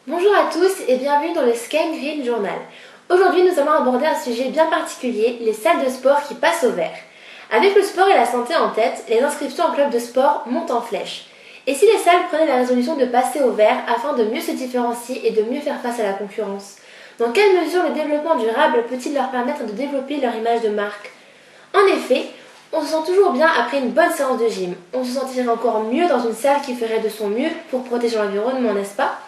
Bonjour à tous et bienvenue dans le Sky Green Journal. Aujourd'hui nous allons aborder un sujet bien particulier, les salles de sport qui passent au vert. Avec le sport et la santé en tête, les inscriptions en club de sport montent en flèche. Et si les salles prenaient la résolution de passer au vert afin de mieux se différencier et de mieux faire face à la concurrence? Dans quelle mesure le développement durable peut-il leur permettre de développer leur image de marque? En effet, on se sent toujours bien après une bonne séance de gym. On se sentirait encore mieux dans une salle qui ferait de son mieux pour protéger l'environnement, n'est-ce pas?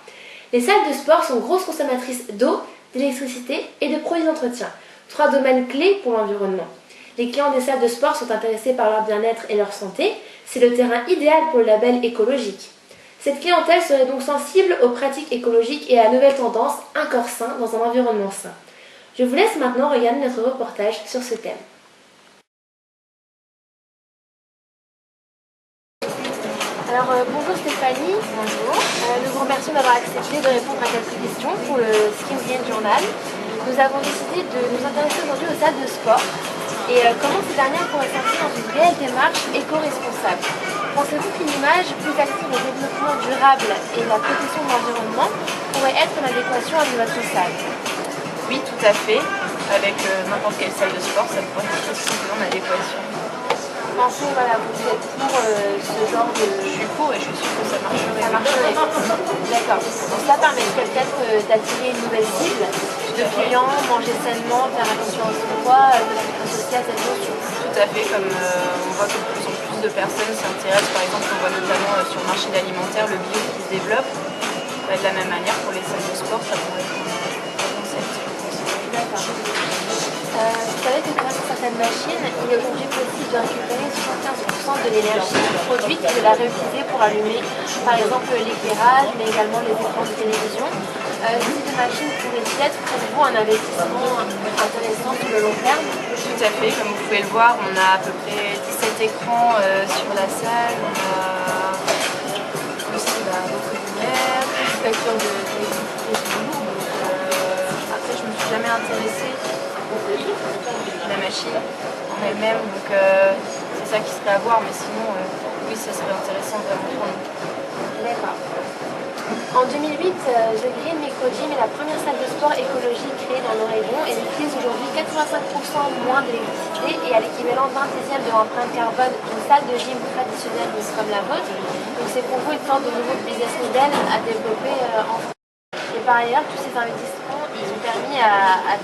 Les salles de sport sont grosses consommatrices d'eau, d'électricité et de produits d'entretien, 3 domaines clés pour l'environnement. Les clients des salles de sport sont intéressés par leur bien-être et leur santé, c'est le terrain idéal pour le label écologique. Cette clientèle serait donc sensible aux pratiques écologiques et à la nouvelle tendance « un corps sain dans un environnement sain ». Je vous laisse maintenant regarder notre reportage sur ce thème. Alors bonjour Stéphanie. Bonjour. Nous vous remercions d'avoir accepté de répondre à quelques questions pour le Sky Green Journal. Nous avons décidé de nous intéresser aujourd'hui aux salles de sport et comment ces dernières pourraient s'inscrire dans une réelle démarche éco-responsable. Pensez-vous qu'une image plus axée au développement durable et la protection de l'environnement pourrait être en adéquation avec votre salle? Oui, tout à fait. Avec n'importe quelle salle de sport, ça pourrait être tout simplement en adéquation. Pensez, voilà, vous êtes pour ce genre de... Je suis pour et je suis sûre que ça marcherait. Ça marcherait. D'accord. Donc ça permettrait peut-être d'attirer une nouvelle cible de clients, manger sainement, faire attention à son poids, associer à cette notion. Tout à fait, comme on voit que de plus en plus de personnes s'intéressent, par exemple, on voit notamment sur le marché alimentaire le bio qui se développe. De la même manière, pour les salles de sport, ça pourrait être un concept. D'accord. Vous savez que grâce à certaines machines, il est aujourd'hui possible de récupérer 75% de l'énergie produite et de la réutiliser pour allumer, par exemple, l'éclairage, mais également les écrans de télévision. Ce type de machine pourrait être pour vous un investissement intéressant sur le long terme? Tout à fait, comme vous pouvez le voir, on a à peu près 17 écrans sur la salle, on a aussi beaucoup de lumière, une facture d'électricité lourde. Après, je ne me suis jamais intéressée à la machine en elle-même, donc c'est ça qui serait à voir, mais sinon, oui, ça serait intéressant vraiment pour nous. D'accord. En 2008, The Green Micro Gym est la première salle de sport écologique créée dans l'Oregon et utilise aujourd'hui 85% moins d'électricité et à l'équivalent 20e de l'empreinte carbone d'une salle de gym traditionnelle comme la vôtre. Donc c'est pour vous une sorte de nouveau business model à développer en France. Et par ailleurs, tous ces investissements, ils ont permis à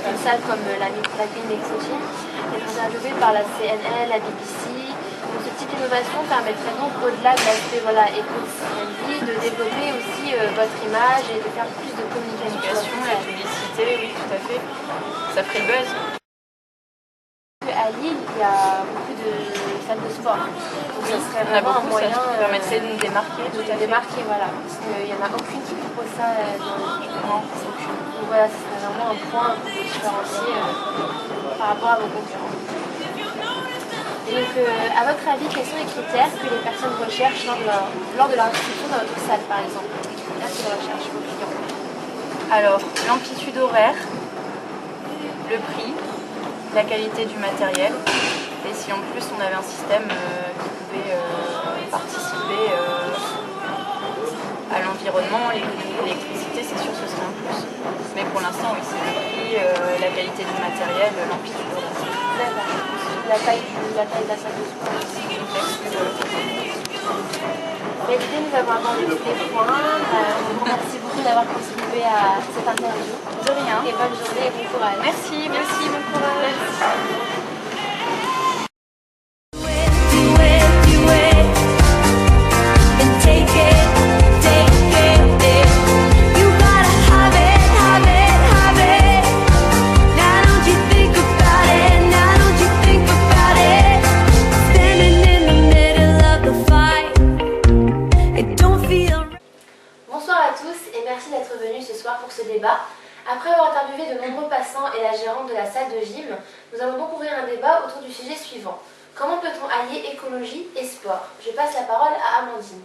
une salle comme la Green Micro Gym d'être interviewée par la CNN, la BBC. Donc ce type d'innovation permettrait donc au-delà de l'aspect éco-friendly de développer aussi votre image et de faire plus de communication. La publicité, oui, tout à fait. Ça ferait le buzz. À Lille, il y a beaucoup de salles de sport. Donc ça serait vraiment un moyen qui permettrait de nous démarquer. Voilà. Parce qu'il n'y en a aucune qui propose ça dans le monde. Donc voilà, ce serait vraiment un point pour vous différencier par rapport à vos concurrents. Et donc, à votre avis, quels sont les critères que les personnes recherchent lors de leur inscription dans votre salle, par exemple? Les critères qu'ils recherchent vos clients? Alors, l'amplitude horaire, le prix, la qualité du matériel, et si en plus on avait un système qui pouvait participer à l'environnement, l'électricité, c'est sûr que ce serait un plus. Mais pour l'instant, oui, c'est le prix, la qualité du matériel, l'amplitude horaire. D'accord. La taille de la salle de sport. Écoutez, nous avons abordé tous les points. Je vous remercie beaucoup d'avoir contribué à cette interview. De rien. Et bonne journée et bon courage. Merci, bon courage. Merci. rencontré de nombreux passants et la gérante de la salle de gym. Nous allons donc ouvrir un débat autour du sujet suivant. Comment peut-on allier écologie et sport? Je passe la parole à Amandine.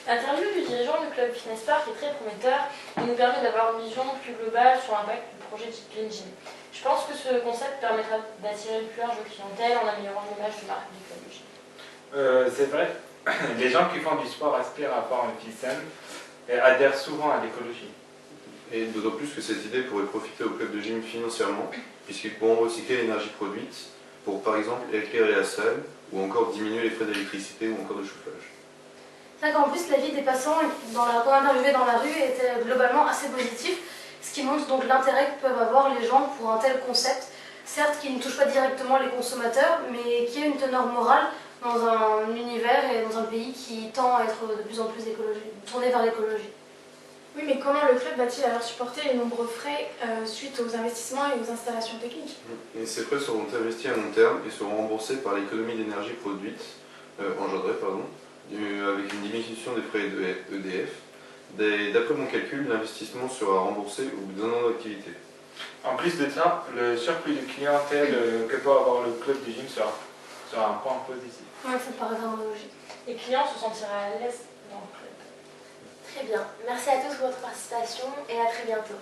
L'interview du dirigeant du club Fitness Park est très prometteur et nous permet d'avoir une vision plus globale sur l'impact du projet Clean Gym. Je pense que ce concept permettra d'attirer une plus large clientèle en améliorant l'image de marque du club de gym. C'est vrai, les gens qui font du sport aspirent à avoir une vie saine et adhèrent souvent à l'écologie. Et d'autant plus que cette idée pourrait profiter au club de gym financièrement, puisqu'ils pourront recycler l'énergie produite pour par exemple éclairer la salle ou encore diminuer les frais d'électricité ou encore de chauffage. C'est vrai qu'en plus, la vie des passants qu'on interviewait dans la rue était globalement assez positif, ce qui montre donc l'intérêt que peuvent avoir les gens pour un tel concept, certes qui ne touche pas directement les consommateurs, mais qui a une teneur morale dans un univers et dans un pays qui tend à être de plus en plus tourné vers l'écologie. Oui, mais comment le club va-t-il alors supporter les nombreux frais suite aux investissements et aux installations techniques? Et ces frais seront investis à long terme et seront remboursés par l'économie d'énergie produite, engendrée, avec une diminution des frais EDF. D'après mon calcul, l'investissement sera remboursé au bout d'1 an d'activité. En plus de ça, le surplus de clientèle que peut avoir le club du gym sera un point positif. Ouais, ça me paraît vraiment logique. Les clients se sentiraient à l'aise dans le club. Très bien. Merci à tous pour votre participation et à très bientôt.